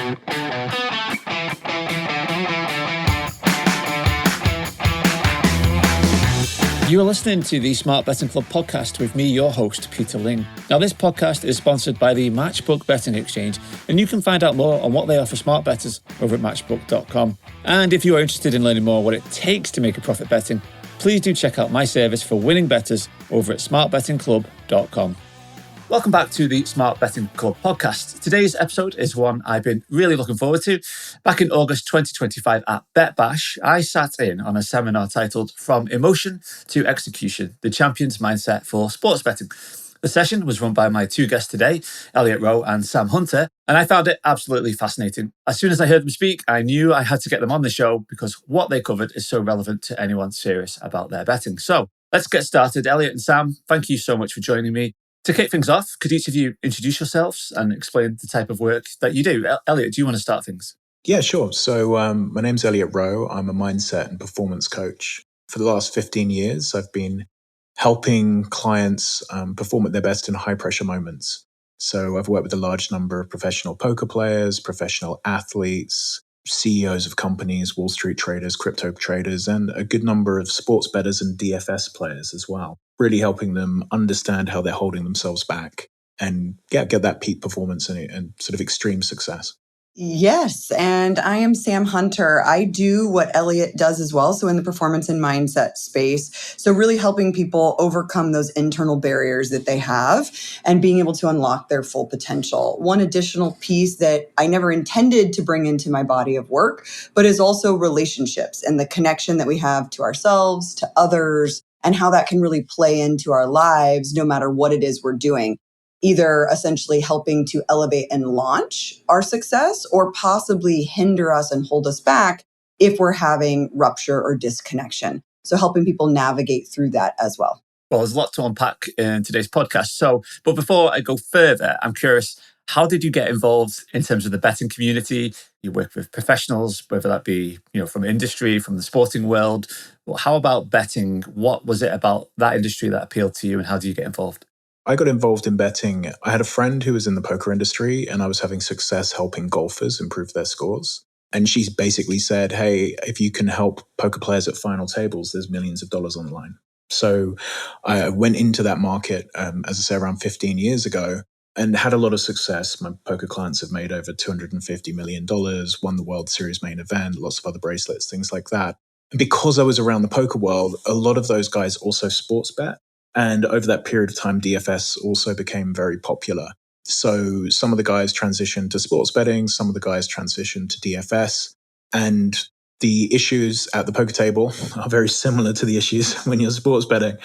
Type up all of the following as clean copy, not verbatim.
You are listening to the Smart Betting Club podcast with me, your host, Peter Ling. Now, this podcast is sponsored by the Matchbook Betting Exchange, and you can find out more on what they offer smart bettors over at matchbook.com. And if you are interested in learning more what it takes to make a profit betting, please do check out my service for winning bettors over at smartbettingclub.com. Welcome back to the Smart Betting Club podcast. Today's episode is one I've been really looking forward to. Back in August 2025 at Bet Bash, I sat in on a seminar titled From Emotion to Execution, the Champion's Mindset for Sports Betting. The session was run by my two guests today, Elliot Roe and Sam Hunter, and I found it absolutely fascinating. As soon as I heard them speak, I knew I had to get them on the show because what they covered is so relevant to anyone serious about their betting. So let's get started. Elliot and Sam, thank you so much for joining me. To kick things off, could each of you introduce yourselves and explain the type of work that you do? Elliot, do you want to start things? Yeah, sure. So my name's Elliot Roe. I'm a mindset and performance coach. For the last 15 years, I've been helping clients perform at their best in high pressure moments. So I've worked with a large number of professional poker players, professional athletes, CEOs of companies, Wall Street traders, crypto traders, and a good number of sports bettors and DFS players as well. Really helping them understand how they're holding themselves back and get that peak performance and sort of extreme success. Yes, and I am Sam Hunter. I do what Elliot does as well, so in the performance and mindset space. So really helping people overcome those internal barriers that they have and being able to unlock their full potential. One additional piece that I never intended to bring into my body of work, but is also relationships and the connection that we have to ourselves, to others, and how that can really play into our lives no matter what it is we're doing. Either essentially helping to elevate and launch our success or possibly hinder us and hold us back if we're having rupture or disconnection. So helping people navigate through that as well. Well, there's a lot to unpack in today's podcast. But before I go further, I'm curious, how did you get involved in terms of the betting community? You work with professionals, whether that be, from industry, from the sporting world. Well, how about betting? What was it about that industry that appealed to you and how do you get involved? I got involved in betting. I had a friend who was in the poker industry and I was having success helping golfers improve their scores. And she basically said, hey, if you can help poker players at final tables, there's millions of dollars on the line. So I went into that market, as I say, around 15 years ago and had a lot of success. My poker clients have made over $250 million, won the World Series main event, lots of other bracelets, things like that. And because I was around the poker world, a lot of those guys also sports bet. And over that period of time, DFS also became very popular. So some of the guys transitioned to sports betting, some of the guys transitioned to DFS. And the issues at the poker table are very similar to the issues when you're sports betting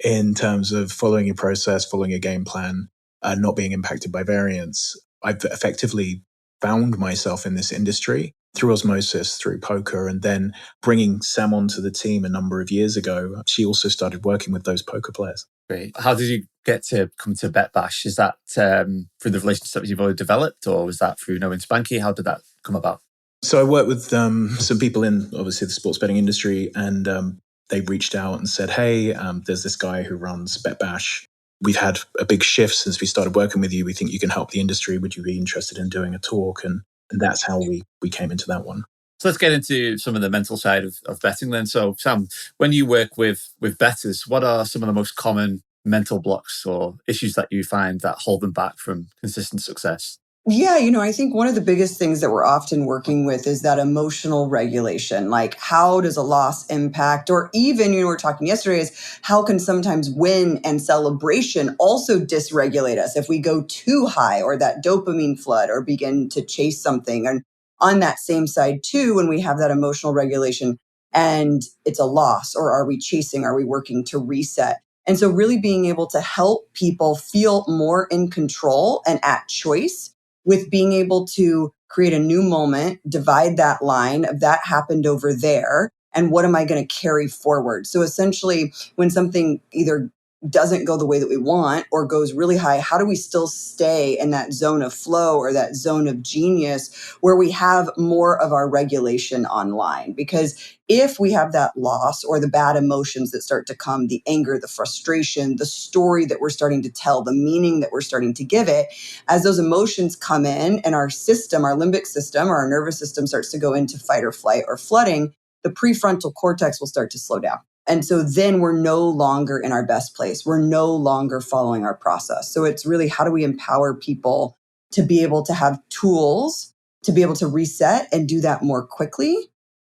in terms of following your process, following your game plan, not being impacted by variance. I've effectively found myself in this industry through osmosis, through poker, and then bringing Sam onto the team a number of years ago. She also started working with those poker players. Great. How did you get to come to Bet Bash? Is that through the relationships you've already developed, or was that through knowing Spanky? How did that come about? So I worked with some people in, obviously, the sports betting industry, and they reached out and said, hey, there's this guy who runs Bet Bash. We've had a big shift since we started working with you. We think you can help the industry. Would you be interested in doing a talk? And that's how we came into that one. So let's get into some of the mental side of betting then. So Sam, when you work with bettors, what are some of the most common mental blocks or issues that you find that hold them back from consistent success? Yeah, I think one of the biggest things that we're often working with is that emotional regulation. Like, how does a loss impact? Or even, we were talking yesterday, is how can sometimes win and celebration also dysregulate us if we go too high or that dopamine flood or begin to chase something. And on that same side too, when we have that emotional regulation and it's a loss, or are we chasing? Are we working to reset? And so really being able to help people feel more in control and at choice with being able to create a new moment, divide that line of that happened over there, and what am I going to carry forward? So essentially, when something either doesn't go the way that we want or goes really high, how do we still stay in that zone of flow or that zone of genius where we have more of our regulation online? Because if we have that loss or the bad emotions that start to come, the anger, the frustration, the story that we're starting to tell, the meaning that we're starting to give it, as those emotions come in and our system, our limbic system, or our nervous system starts to go into fight or flight or flooding, the prefrontal cortex will start to slow down. And so then we're no longer in our best place. We're no longer following our process. So it's really, how do we empower people to be able to have tools to be able to reset and do that more quickly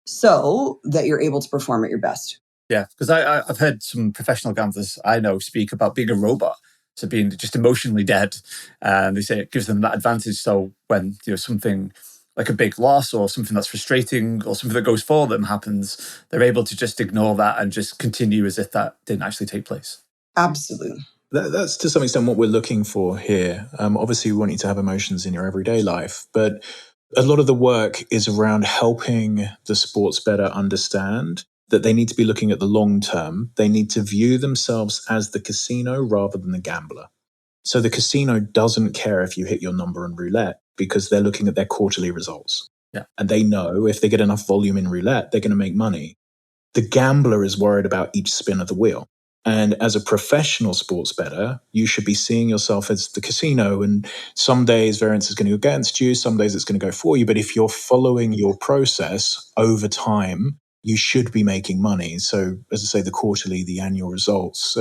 so that you're able to perform at your best? Yeah, because I've heard some professional gamblers I know speak about being a robot, so being just emotionally dead, and they say it gives them that advantage. So when something like a big loss or something that's frustrating or something that goes for them happens, they're able to just ignore that and just continue as if that didn't actually take place. Absolutely. That's to some extent what we're looking for here. Obviously, we want you to have emotions in your everyday life, but a lot of the work is around helping the sports bettor understand that they need to be looking at the long term. They need to view themselves as the casino rather than the gambler. So the casino doesn't care if you hit your number on roulette because they're looking at their quarterly results. Yeah. And they know if they get enough volume in roulette, they're going to make money. The gambler is worried about each spin of the wheel. And as a professional sports bettor, you should be seeing yourself as the casino. And some days variance is going to go against you, some days it's going to go for you. But if you're following your process over time, you should be making money. So as I say, the quarterly, the annual results.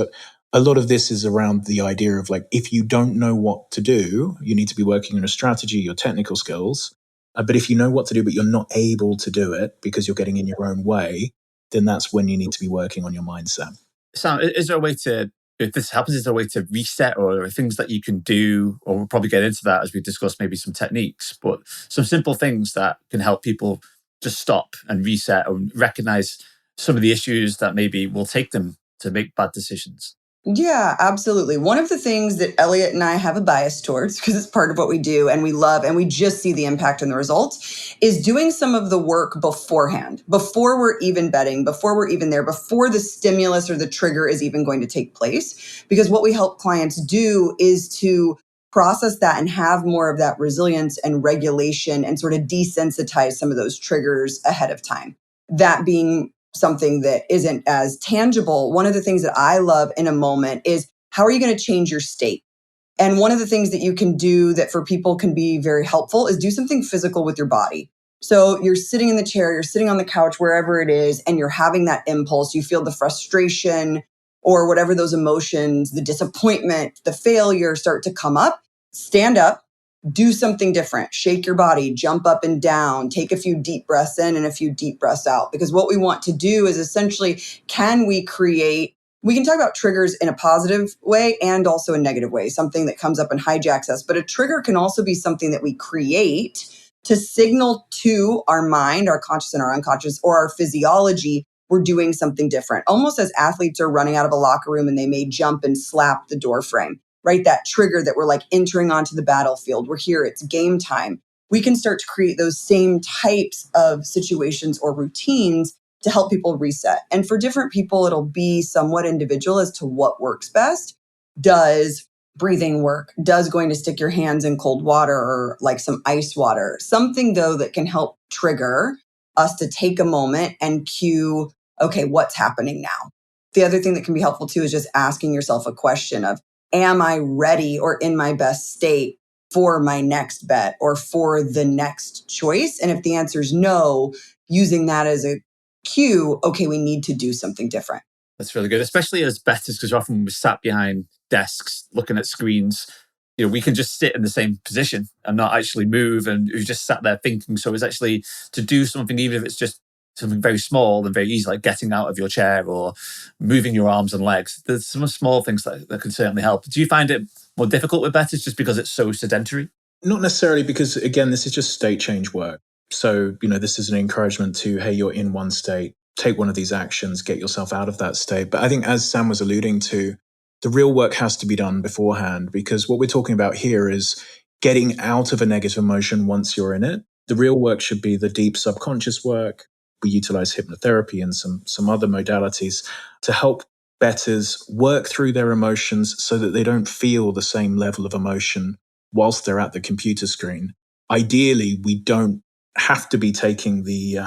A lot of this is around the idea of like, if you don't know what to do, you need to be working on a strategy, your technical skills. But if you know what to do, but you're not able to do it because you're getting in your own way, then that's when you need to be working on your mindset. Sam, is there a way to, if this happens, is there a way to reset, or things that you can do, or we'll probably get into that as we discuss maybe some techniques, but some simple things that can help people just stop and reset or recognize some of the issues that maybe will take them to make bad decisions? Yeah, absolutely. One of the things that Elliot and I have a bias towards, because it's part of what we do and we love, and we just see the impact and the results, is doing some of the work beforehand, before we're even betting, before we're even there, before the stimulus or the trigger is even going to take place. Because what we help clients do is to process that and have more of that resilience and regulation and sort of desensitize some of those triggers ahead of time. That being something that isn't as tangible, one of the things that I love in a moment is, how are you going to change your state? And one of the things that you can do that for people can be very helpful is do something physical with your body. So you're sitting in the chair, you're sitting on the couch, wherever it is, and you're having that impulse. You feel the frustration or whatever those emotions, the disappointment, the failure start to come up. Stand up. Do something different. Shake your body, jump up and down, take a few deep breaths in and a few deep breaths out. Because what we want to do is essentially, we can talk about triggers in a positive way and also a negative way, something that comes up and hijacks us. But a trigger can also be something that we create to signal to our mind, our conscious and our unconscious, or our physiology, we're doing something different. Almost as athletes are running out of a locker room and they may jump and slap the door frame. Right? That trigger that we're like entering onto the battlefield. We're here, it's game time. We can start to create those same types of situations or routines to help people reset. And for different people, it'll be somewhat individual as to what works best. Does breathing work? Does going to stick your hands in cold water or like some ice water? Something though that can help trigger us to take a moment and cue, okay, what's happening now? The other thing that can be helpful too is just asking yourself a question of, am I ready or in my best state for my next bet or for the next choice? And if the answer is no, using that as a cue, okay, we need to do something different. That's really good, especially as bettors, because often we're sat behind desks looking at screens. We can just sit in the same position and not actually move, and we've just sat there thinking. So it's actually to do something, even if it's just something very small and very easy, like getting out of your chair or moving your arms and legs. There's some small things that can certainly help. Do you find it more difficult with bettors just because it's so sedentary? Not necessarily, because again, this is just state change work. So, this is an encouragement to, hey, you're in one state, take one of these actions, get yourself out of that state. But I think, as Sam was alluding to, the real work has to be done beforehand, because what we're talking about here is getting out of a negative emotion once you're in it. The real work should be the deep subconscious work. We utilize hypnotherapy and some other modalities to help bettors work through their emotions so that they don't feel the same level of emotion whilst they're at the computer screen. Ideally, we don't have to be taking the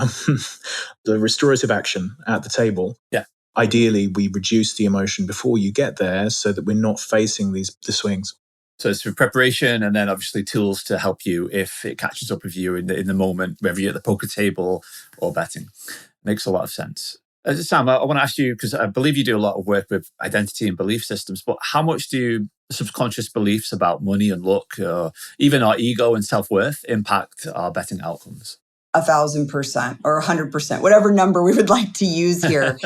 the restorative action at the table. Yeah. Ideally, we reduce the emotion before you get there so that we're not facing the swings. So it's through preparation and then obviously tools to help you if it catches up with you in the moment, whether you're at the poker table or betting. Makes a lot of sense. Sam, I want to ask you, because I believe you do a lot of work with identity and belief systems, but how much do subconscious beliefs about money and luck, or even our ego and self-worth, impact our betting outcomes? 1,000% or 100%, whatever number we would like to use here,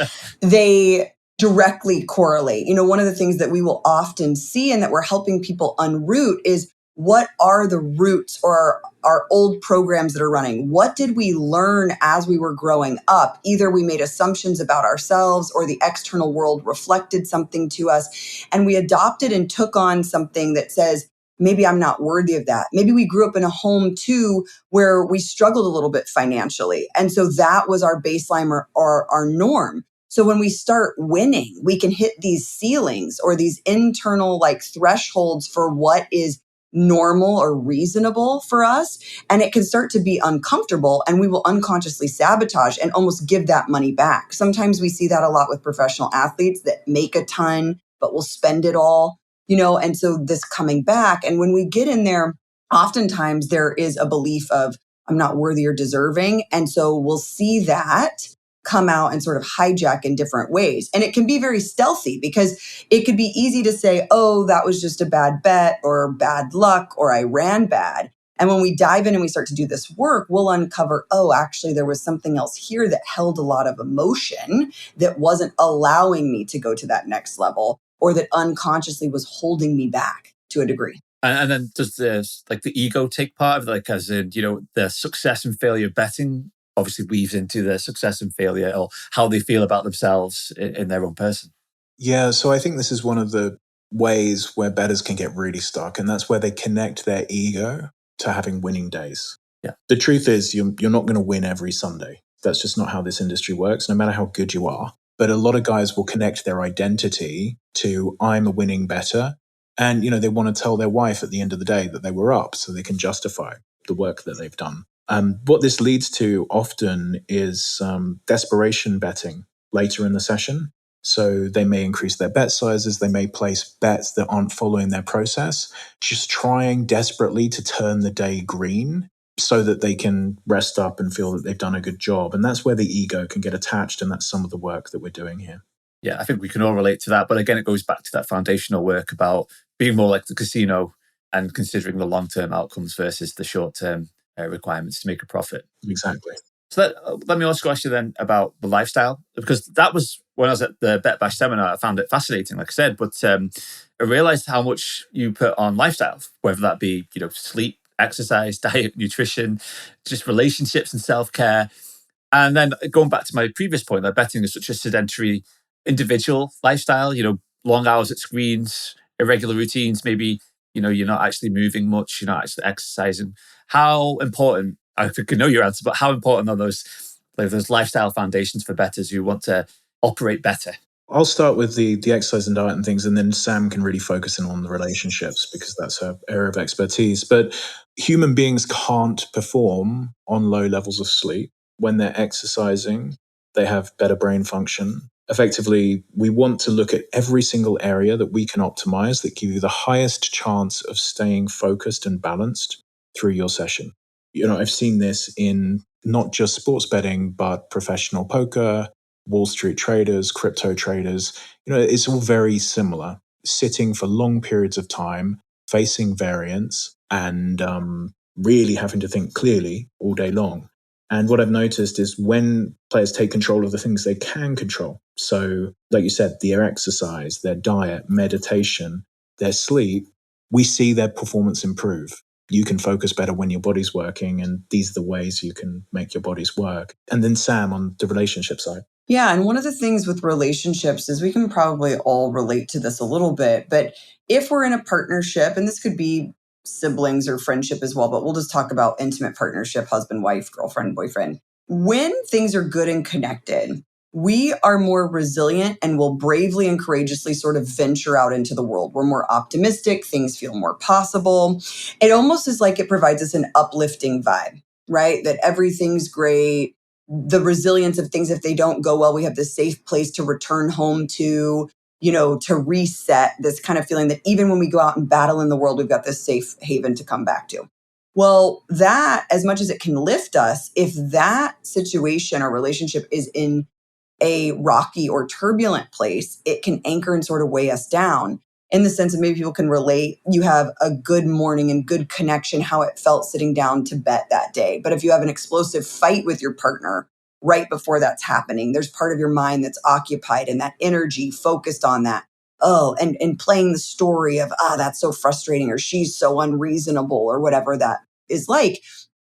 they directly correlate. One of the things that we will often see and that we're helping people unroot is what are the roots or our old programs that are running? What did we learn as we were growing up? Either we made assumptions about ourselves or the external world reflected something to us, and we adopted and took on something that says, maybe I'm not worthy of that. Maybe we grew up in a home too where we struggled a little bit financially. And so that was our baseline or our norm. So when we start winning, we can hit these ceilings or these internal thresholds for what is normal or reasonable for us. And it can start to be uncomfortable, and we will unconsciously sabotage and almost give that money back. Sometimes we see that a lot with professional athletes that make a ton, but will spend it all. And so this coming back. And when we get in there, oftentimes there is a belief of, I'm not worthy or deserving. And so we'll see that come out and sort of hijack in different ways. And it can be very stealthy because it could be easy to say, oh, that was just a bad bet or bad luck or I ran bad. And when we dive in and we start to do this work, we'll uncover, oh, actually, there was something else here that held a lot of emotion that wasn't allowing me to go to that next level, or that unconsciously was holding me back to a degree. And then does the ego take part of it? As in, the success and failure of betting obviously weaves into their success and failure, or how they feel about themselves in their own person. Yeah, so I think this is one of the ways where bettors can get really stuck, and that's where they connect their ego to having winning days. Yeah. The truth is, you're not going to win every Sunday. That's just not how this industry works, no matter how good you are. But a lot of guys will connect their identity to, I'm a winning bettor. And, they want to tell their wife at the end of the day that they were up so they can justify the work that they've done. What this leads to often is desperation betting later in the session. So they may increase their bet sizes. They may place bets that aren't following their process, just trying desperately to turn the day green so that they can rest up and feel that they've done a good job. And that's where the ego can get attached. And that's some of the work that we're doing here. Yeah, I think we can all relate to that. But again, it goes back to that foundational work about being more like the casino and considering the long-term outcomes versus the short-term requirements to make a profit. Exactly. So let me also ask you then about the lifestyle, because that was when I was at the Bet Bash seminar, I found it fascinating, like I said, but I realized how much you put on lifestyle, whether that be, sleep, exercise, diet, nutrition, just relationships and self-care. And then going back to my previous point, that betting is such a sedentary individual lifestyle, long hours at screens, irregular routines, maybe, you're not actually moving much, you're not actually exercising. How important, I think I know your answer, but how important are those lifestyle foundations for bettors who want to operate better? I'll start with the exercise and diet and things, and then Sam can really focus in on the relationships because that's her area of expertise. But human beings can't perform on low levels of sleep. When they're exercising, they have better brain function. Effectively, we want to look at every single area that we can optimize that give you the highest chance of staying focused and balanced through your session. I've seen this in not just sports betting, but professional poker, Wall Street traders, crypto traders. It's all very similar. Sitting for long periods of time, facing variance, and really having to think clearly all day long. And what I've noticed is when players take control of the things they can control, so like you said, their exercise, their diet, meditation, their sleep, we see their performance improve. You can focus better when your body's working, and these are the ways you can make your bodies work. And then Sam, on the relationship side. Yeah. And one of the things with relationships is we can probably all relate to this a little bit, but if we're in a partnership, and this could be siblings or friendship as well, but we'll just talk about intimate partnership, husband, wife, girlfriend, boyfriend. When things are good and connected, we are more resilient and will bravely and courageously sort of venture out into the world. We're more optimistic. Things feel more possible. It almost is like it provides us an uplifting vibe, right? That everything's great. The resilience of things, if they don't go well, we have this safe place to return home to, to reset, this kind of feeling that even when we go out and battle in the world, we've got this safe haven to come back to. Well, that, as much as it can lift us, if that situation or relationship is in a rocky or turbulent place, it can anchor and sort of weigh us down in the sense of maybe people can relate. You have a good morning and good connection, how it felt sitting down to bet that day. But if you have an explosive fight with your partner right before that's happening, there's part of your mind that's occupied and that energy focused on that. Oh, and playing the story of, that's so frustrating, or she's so unreasonable, or whatever that is like.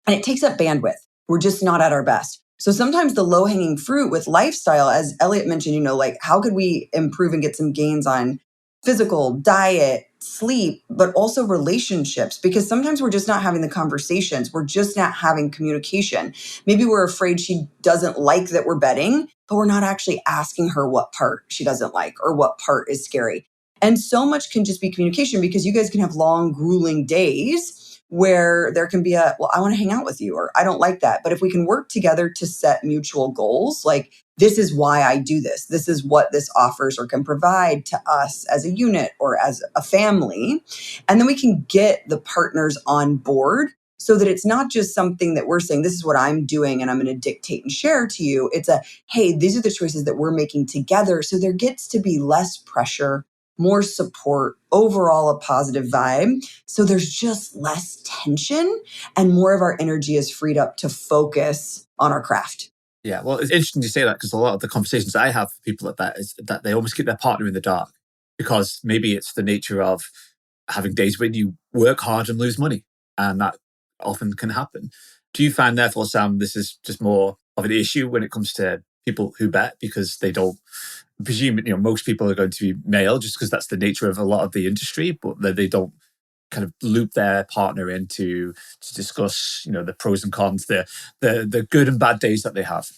And it takes up bandwidth. We're just not at our best. So sometimes the low hanging fruit with lifestyle, as Elliot mentioned, like how could we improve and get some gains on physical, diet, sleep, but also relationships? Because sometimes we're just not having the conversations. We're just not having communication. Maybe we're afraid she doesn't like that we're betting, but we're not actually asking her what part she doesn't like or what part is scary. And so much can just be communication, because you guys can have long, grueling days where there can be well, I want to hang out with you, or I don't like that. But if we can work together to set mutual goals, like this is why I do this. This is what this offers or can provide to us as a unit or as a family. And then we can get the partners on board so that it's not just something that we're saying, this is what I'm doing and I'm going to dictate and share to you. It's hey, these are the choices that we're making together. So there gets to be less pressure, more support, overall a positive vibe. So there's just less tension and more of our energy is freed up to focus on our craft. Yeah, well, it's interesting you say that, because a lot of the conversations I have with people like that is that they almost keep their partner in the dark, because maybe it's the nature of having days when you work hard and lose money, and that often can happen. Do you find, therefore, Sam, this is just more of an issue when it comes to people who bet, because they don't presume, most people are going to be male just because that's the nature of a lot of the industry, but they don't kind of loop their partner in to discuss, the pros and cons, the good and bad days that they have?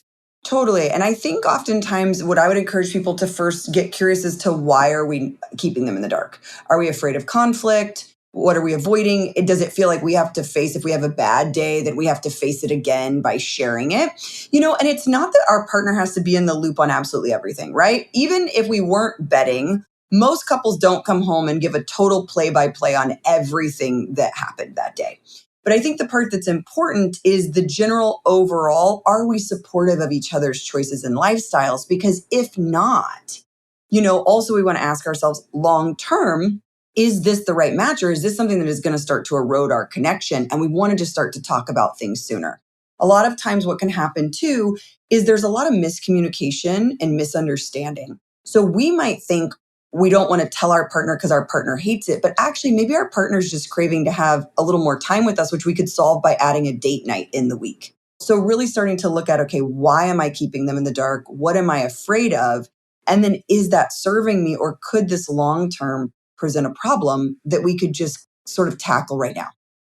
Totally. And I think oftentimes what I would encourage people to first get curious as to, why are we keeping them in the dark? Are we afraid of conflict? What are we avoiding? Does it feel like we have to face, if we have a bad day, that we have to face it again by sharing it? And it's not that our partner has to be in the loop on absolutely everything, right? Even if we weren't betting, most couples don't come home and give a total play-by-play on everything that happened that day. But I think the part that's important is the general overall, are we supportive of each other's choices and lifestyles? Because if not, also we want to ask ourselves long term, is this the right match, or is this something that is going to start to erode our connection? And we want to just start to talk about things sooner. A lot of times what can happen too is there's a lot of miscommunication and misunderstanding. So we might think we don't want to tell our partner because our partner hates it, but actually maybe our partner's just craving to have a little more time with us, which we could solve by adding a date night in the week. So really starting to look at, okay, why am I keeping them in the dark? What am I afraid of? And then is that serving me, or could this long-term present a problem that we could just sort of tackle right now?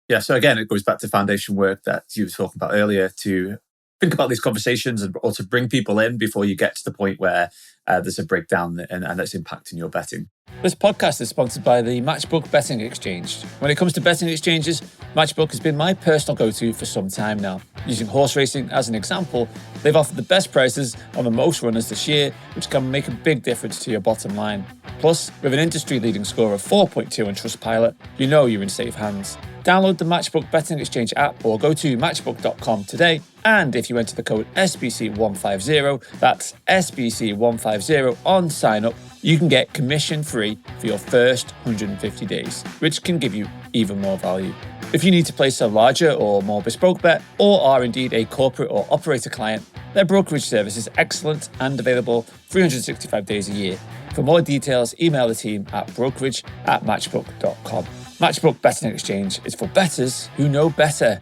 Yeah, so again, it goes back to foundation work that you were talking about earlier, to think about these conversations or to bring people in before you get to the point where there's a breakdown and that's impacting your betting. This podcast is sponsored by the Matchbook Betting Exchange. When it comes to betting exchanges, Matchbook has been my personal go-to for some time now. Using horse racing as an example, they've offered the best prices on the most runners this year, which can make a big difference to your bottom line. Plus, with an industry-leading score of 4.2 on Trustpilot, you're in safe hands. Download the Matchbook Betting Exchange app or go to matchbook.com today. And if you enter the code SBC150, that's SBC150 on sign up, you can get commission free for your first 150 days, which can give you even more value. If you need to place a larger or more bespoke bet, or are indeed a corporate or operator client, their brokerage service is excellent and available 365 days a year. For more details, email the team at brokerage@matchbook.com. Matchbook Betting Exchange is for bettors who know better.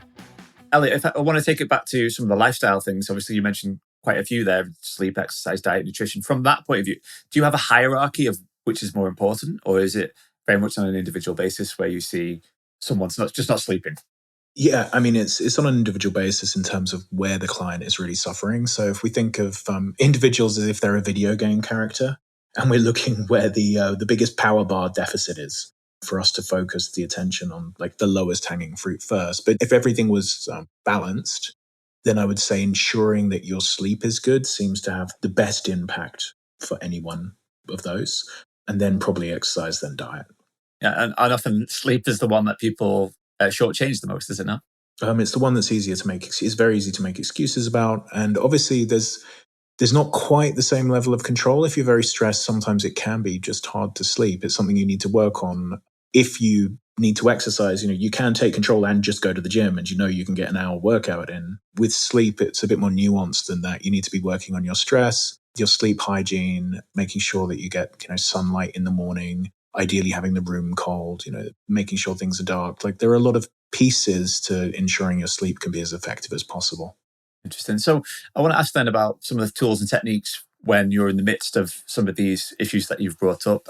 Elliot, if I want to take it back to some of the lifestyle things, obviously you mentioned quite a few there: sleep, exercise, diet, nutrition. From that point of view, do you have a hierarchy of which is more important, or is it very much on an individual basis where you see someone's not sleeping? Yeah, I mean, it's on an individual basis in terms of where the client is really suffering. So if we think of individuals as if they're a video game character, and we're looking where the biggest power bar deficit is, for us to focus the attention on like the lowest hanging fruit first. But if everything was balanced, then I would say ensuring that your sleep is good seems to have the best impact for any one of those, and then probably exercise, then diet. Yeah, and often sleep is the one that people shortchange the most, is it not? It's the one that's easier to make. It's very easy to make excuses about, and obviously there's not quite the same level of control. If you're very stressed, sometimes it can be just hard to sleep. It's something you need to work on. If you need to exercise, you can take control and just go to the gym, and you can get an hour workout in. With sleep, it's a bit more nuanced than that. You need to be working on your stress, your sleep hygiene, making sure that you get sunlight in the morning, ideally having the room cold, making sure things are dark. Like, there are a lot of pieces to ensuring your sleep can be as effective as possible. Interesting. So I want to ask then about some of the tools and techniques when you're in the midst of some of these issues that you've brought up.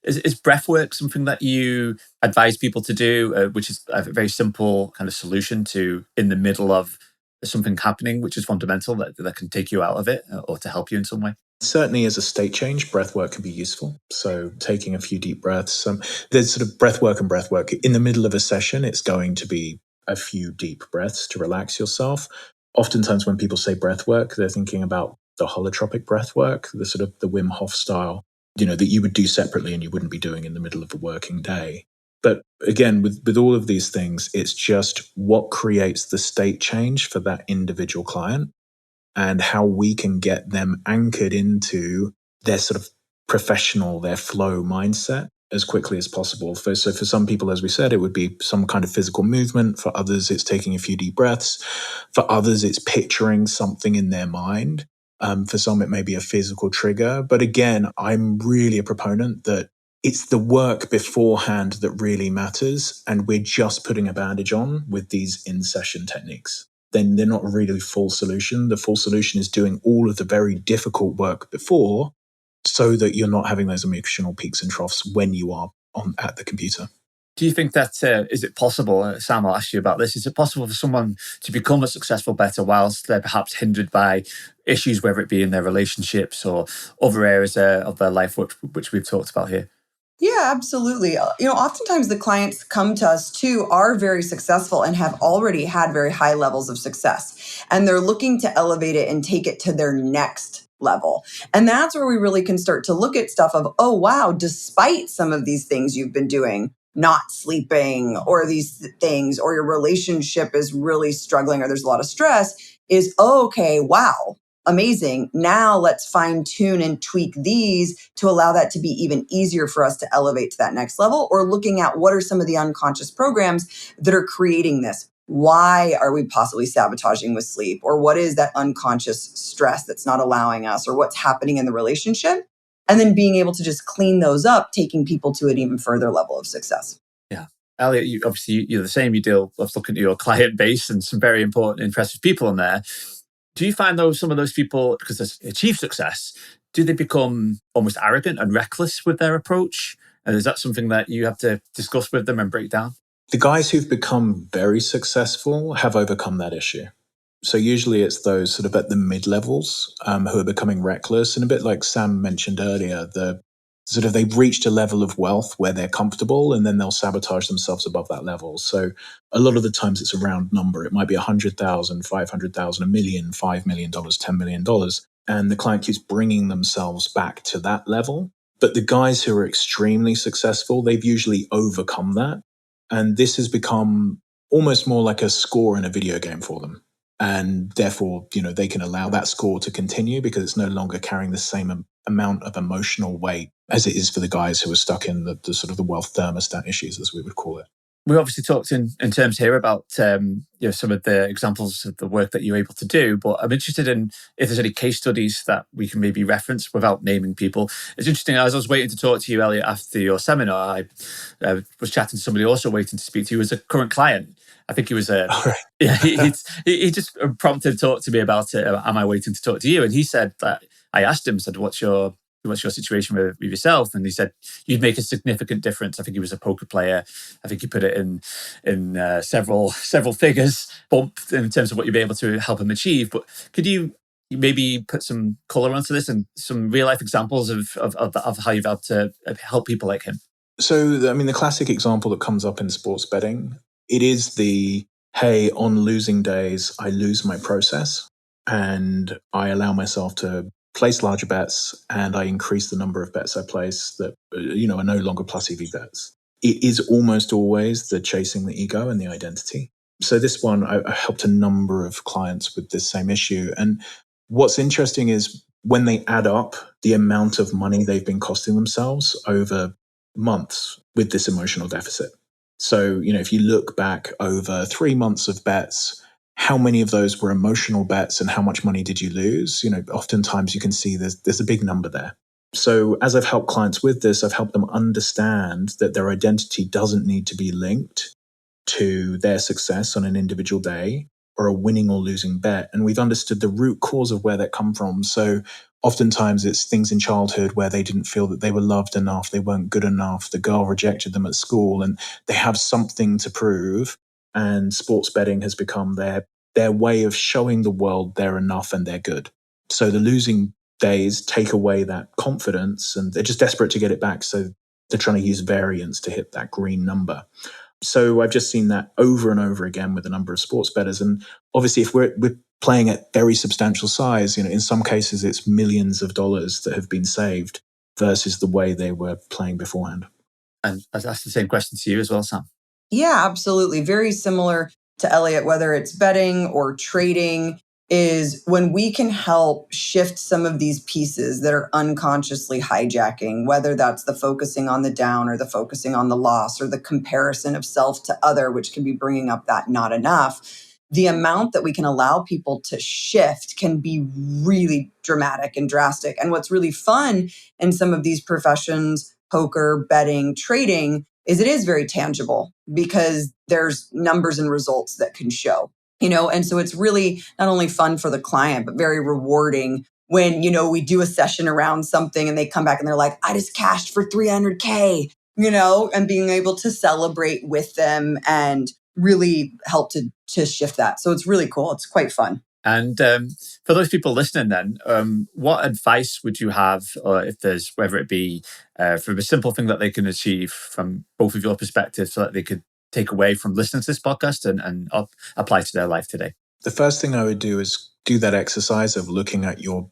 Is breath work something that you advise people to do, which is a very simple kind of solution to in the middle of something happening, which is fundamental that can take you out of it or to help you in some way? Certainly, as a state change, breath work can be useful. So, taking a few deep breaths. There's sort of breath work and breath work. In the middle of a session, it's going to be a few deep breaths to relax yourself. Oftentimes, when people say breath work, they're thinking about the holotropic breath work, the sort of the Wim Hof style, that you would do separately and you wouldn't be doing in the middle of a working day. But again, with all of these things, it's just what creates the state change for that individual client, and how we can get them anchored into their sort of professional, their flow mindset as quickly as possible. So for some people, as we said, it would be some kind of physical movement. For others, it's taking a few deep breaths. For others, it's picturing something in their mind. For some, it may be a physical trigger. But again, I'm really a proponent that it's the work beforehand that really matters. And we're just putting a bandage on with these in-session techniques. Then they're not really full solution. The full solution is doing all of the very difficult work before, so that you're not having those emotional peaks and troughs when you are at the computer. Do you think that, is it possible, Sam, I'll ask you about this, is it possible for someone to become a successful bettor whilst they're perhaps hindered by issues, whether it be in their relationships or other areas of their life, which we've talked about here? Yeah, absolutely. Oftentimes the clients come to us too are very successful and have already had very high levels of success. And they're looking to elevate it and take it to their next level. And that's where we really can start to look at stuff of, oh, wow, despite some of these things you've been doing, not sleeping or these things, or your relationship is really struggling or there's a lot of stress, is okay, wow. Amazing. Now let's fine tune and tweak these to allow that to be even easier for us to elevate to that next level, or looking at what are some of the unconscious programs that are creating this. Why are we possibly sabotaging with sleep? Or what is that unconscious stress that's not allowing us, or what's happening in the relationship? And then being able to just clean those up, taking people to an even further level of success. Yeah. Elliot, you're the same. You deal with looking at your client base and some very important, impressive people in there. Do you find some of those people, because they achieve success, do they become almost arrogant and reckless with their approach? And is that something that you have to discuss with them and break down? The guys who've become very successful have overcome that issue. So usually it's those sort of at the mid-levels who are becoming reckless. And a bit like Sam mentioned earlier, they've reached a level of wealth where they're comfortable, and then they'll sabotage themselves above that level. So a lot of the times it's a round number. It might be 100,000, 500,000, $1 million, $5 million, $10 million. And the client keeps bringing themselves back to that level. But the guys who are extremely successful, they've usually overcome that. And this has become almost more like a score in a video game for them. And therefore, they can allow that score to continue because it's no longer carrying the same amount of emotional weight as it is for the guys who are stuck in the sort of the wealth thermostat issues, as we would call it. We obviously talked in terms here about some of the examples of the work that you're able to do, but I'm interested in if there's any case studies that we can maybe reference without naming people. It's interesting, as I was waiting to talk to you, Elliot, after your seminar, I was chatting to somebody also waiting to speak to you as a current client. I think he was he just prompted to talk to me about it. Am I waiting to talk to you? And he said that I asked him, what's your what's your situation with yourself? And he said you'd make a significant difference. I think he was a poker player. I think he put it in several figures bump in terms of what you'd be able to help him achieve. But could you maybe put some color onto this and some real life examples of how you've helped to help people like him? So, I mean, the classic example that comes up in sports betting, it is the, hey, on losing days, I lose my process and I allow myself to place larger bets and I increase the number of bets I place that, are no longer plus EV bets. It is almost always the chasing the ego and the identity. So this one, I helped a number of clients with this same issue. And what's interesting is when they add up the amount of money they've been costing themselves over months with this emotional deficit. So, if you look back over 3 months of bets, how many of those were emotional bets and how much money did you lose? Oftentimes you can see there's a big number there. So as I've helped clients with this, I've helped them understand that their identity doesn't need to be linked to their success on an individual day or a winning or losing bet. And we've understood the root cause of where that come from. So oftentimes it's things in childhood where they didn't feel that they were loved enough, they weren't good enough, the girl rejected them at school, and they have something to prove. And sports betting has become their way of showing the world they're enough and they're good. So the losing days take away that confidence and they're just desperate to get it back. So they're trying to use variance to hit that green number. So I've just seen that over and over again with a number of sports bettors. And obviously, if we're playing at very substantial size, in some cases, it's millions of dollars that have been saved versus the way they were playing beforehand. And that's the same question to you as well, Sam. Yeah, absolutely. Very similar to Elliot, whether it's betting or trading, is when we can help shift some of these pieces that are unconsciously hijacking, whether that's the focusing on the down or the focusing on the loss or the comparison of self to other, which can be bringing up that not enough. The amount that we can allow people to shift can be really dramatic and drastic. And what's really fun in some of these professions, poker, betting, trading, is it is very tangible because there's numbers and results that can show. And so it's really not only fun for the client, but very rewarding when, we do a session around something and they come back and they're like, I just cashed for 300K, and being able to celebrate with them and really help to shift that. So it's really cool. It's quite fun. And for those people listening then, what advice would you have, or if there's, whether it be from a simple thing that they can achieve from both of your perspectives so that they could take away from listening to this podcast and apply to their life today? The first thing I would do is do that exercise of looking at your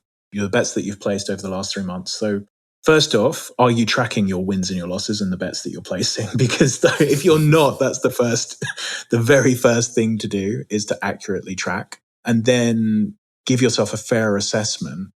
bets that you've placed over the last 3 months. So first off, are you tracking your wins and your losses and the bets that you're placing? Because if you're not, that's the very first thing to do is to accurately track and then give yourself a fair assessment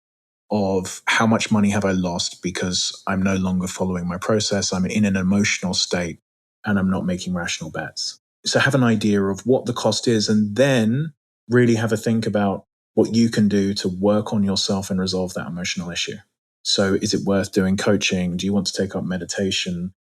of how much money have I lost because I'm no longer following my process. I'm in an emotional state and I'm not making rational bets. So have an idea of what the cost is and then really have a think about what you can do to work on yourself and resolve that emotional issue. So is it worth doing coaching? Do you want to take up meditation?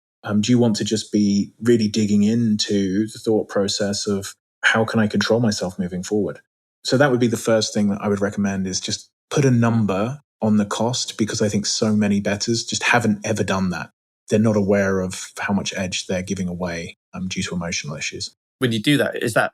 Do you want to just be really digging into the thought process of how can I control myself moving forward? So that would be the first thing that I would recommend is just put a number on the cost because I think so many bettors just haven't ever done that. They're not aware of how much edge they're giving away due to emotional issues. When you do that, is that,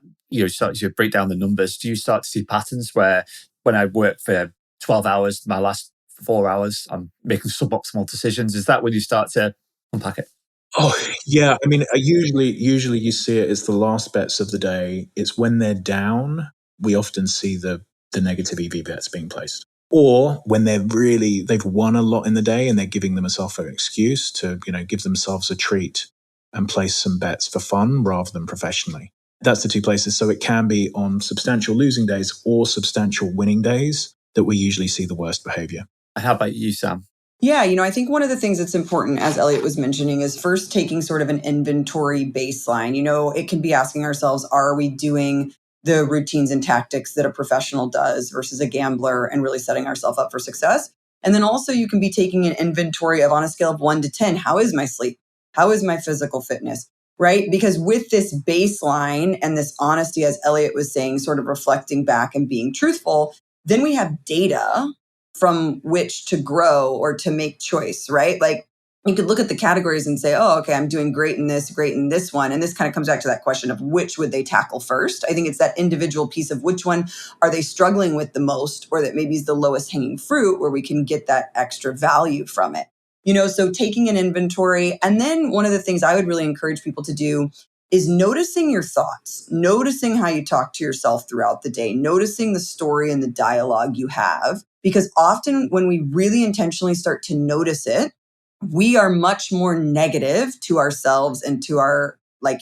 start to break down the numbers, do you start to see patterns where when I work for 12 hours, my last 4 hours, I'm making suboptimal decisions? Is that when you start to unpack it? Oh, yeah. I mean, usually you see it as the last bets of the day. It's when they're down, we often see the negative EV bets being placed. Or when they've won a lot in the day and they're giving themselves an excuse to, give themselves a treat and place some bets for fun rather than professionally. That's the two places. So it can be on substantial losing days or substantial winning days that we usually see the worst behavior. How about you, Sam? Yeah, I think one of the things that's important, as Elliot was mentioning, is first taking sort of an inventory baseline. It can be asking ourselves, are we doing the routines and tactics that a professional does versus a gambler and really setting ourselves up for success? And then also you can be taking an inventory of on a scale of 1 to 10, how is my sleep? How is my physical fitness? Right? Because with this baseline and this honesty, as Elliot was saying, sort of reflecting back and being truthful, then we have data from which to grow or to make choice, right? Like you could look at the categories and say, oh, okay, I'm doing great in this one. And this kind of comes back to that question of which would they tackle first? I think it's that individual piece of which one are they struggling with the most, or that maybe is the lowest hanging fruit where we can get that extra value from it. So taking an inventory. And then one of the things I would really encourage people to do is noticing your thoughts, noticing how you talk to yourself throughout the day, noticing the story and the dialogue you have. Because often when we really intentionally start to notice it, we are much more negative to ourselves and to our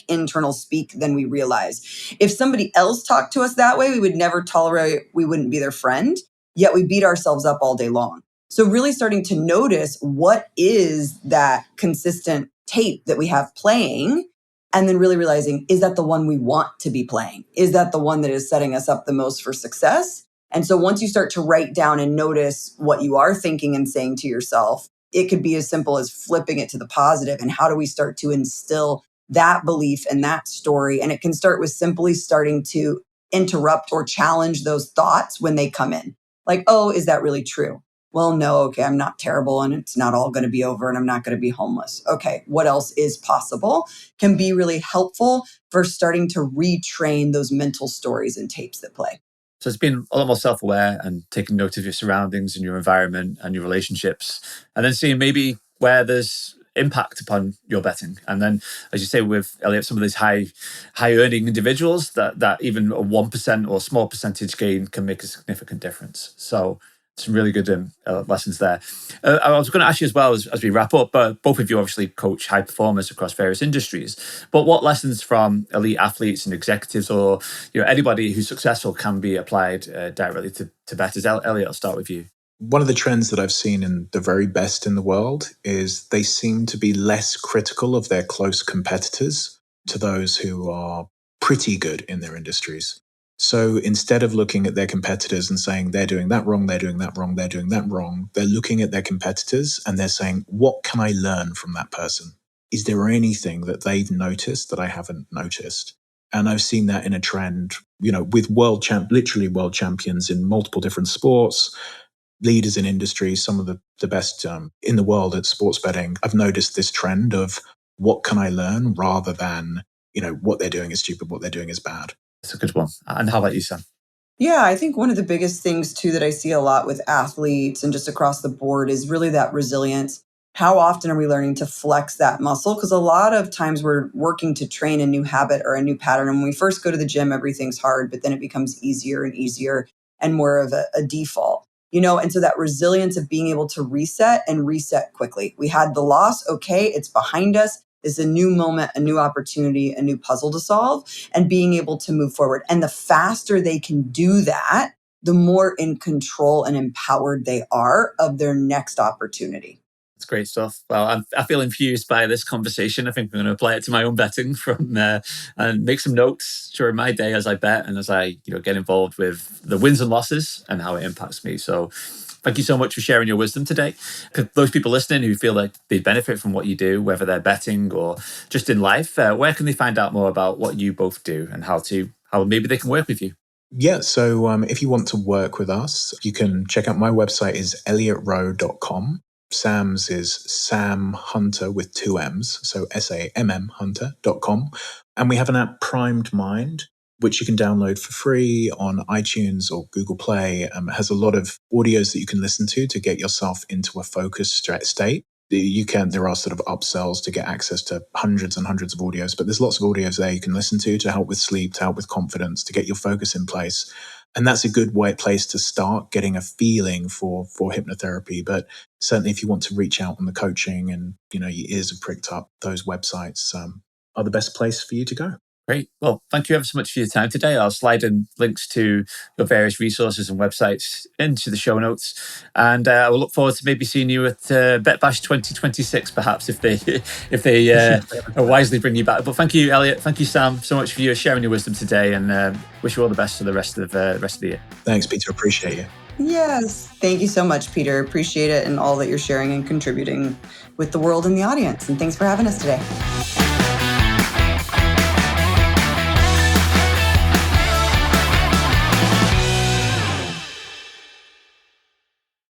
internal speak than we realize. If somebody else talked to us that way, we would never tolerate, we wouldn't be their friend, yet we beat ourselves up all day long. So really starting to notice what is that consistent tape that we have playing, and then really realizing, is that the one we want to be playing? Is that the one that is setting us up the most for success? And so once you start to write down and notice what you are thinking and saying to yourself, it could be as simple as flipping it to the positive. And how do we start to instill that belief and that story? And it can start with simply starting to interrupt or challenge those thoughts when they come in. Like, oh, is that really true? Well, no, okay, I'm not terrible and it's not all going to be over and I'm not going to be homeless. Okay, what else is possible? Can be really helpful for starting to retrain those mental stories and tapes that play. So it's been a lot more self-aware and taking note of your surroundings and your environment and your relationships, and then seeing maybe where there's impact upon your betting. And then, as you say, with Elliot, some of these high earning individuals, that even a 1% or small percentage gain can make a significant difference. So some really good lessons there. I was going to ask you as well as we wrap up, but both of you obviously coach high performers across various industries. But what lessons from elite athletes and executives, or anybody who's successful, can be applied directly to bettors? Elliot, I'll start with you. One of the trends that I've seen in the very best in the world is they seem to be less critical of their close competitors to those who are pretty good in their industries. So instead of looking at their competitors and saying they're doing that wrong, they're doing that wrong, they're doing that wrong, they're looking at their competitors and they're saying, what can I learn from that person? Is there anything that they've noticed that I haven't noticed? And I've seen that in a trend, with literally world champions in multiple different sports, leaders in industry, some of the best in the world at sports betting. I've noticed this trend of what can I learn rather than, what they're doing is stupid, what they're doing is bad. It's a good one. And how about you, Sam? Yeah, I think one of the biggest things too that I see a lot with athletes and just across the board is really that resilience. How often are we learning to flex that muscle? Because a lot of times we're working to train a new habit or a new pattern. And when we first go to the gym, everything's hard, but then it becomes easier and easier and more of a default. And so that resilience of being able to reset and reset quickly. We had the loss. Okay, it's behind us. It's a new moment, a new opportunity, a new puzzle to solve, and being able to move forward. And the faster they can do that, the more in control and empowered they are of their next opportunity. That's great stuff. Well, I feel infused by this conversation. I think I'm going to apply it to my own betting and make some notes during my day as I bet and as I get involved with the wins and losses and how it impacts me. So thank you so much for sharing your wisdom today. For those people listening who feel like they benefit from what you do, whether they're betting or just in life, where can they find out more about what you both do and how maybe they can work with you? Yeah, so if you want to work with us, you can check out my website is elliotroe.com. Sam's is Sam Hunter with 2 M's, so SAMM Hunter.com. And we have an app, Primed Mind, which you can download for free on iTunes or Google Play. It has a lot of audios that you can listen to get yourself into a focused state. There are sort of upsells to get access to hundreds and hundreds of audios, but there's lots of audios there you can listen to help with sleep, to help with confidence, to get your focus in place. And that's a good place to start getting a feeling for hypnotherapy. But certainly if you want to reach out on the coaching and, your ears are pricked up, those websites are the best place for you to go. Great. Well, thank you ever so much for your time today. I'll slide in links to your various resources and websites into the show notes. And I will look forward to maybe seeing you at Bet Bash 2026, perhaps, if they wisely bring you back. But thank you, Elliot. Thank you, Sam, so much for sharing your wisdom today, and wish you all the best for the rest of the year. Thanks, Peter. Appreciate you. Yes. Thank you so much, Peter. Appreciate it and all that you're sharing and contributing with the world and the audience. And thanks for having us today.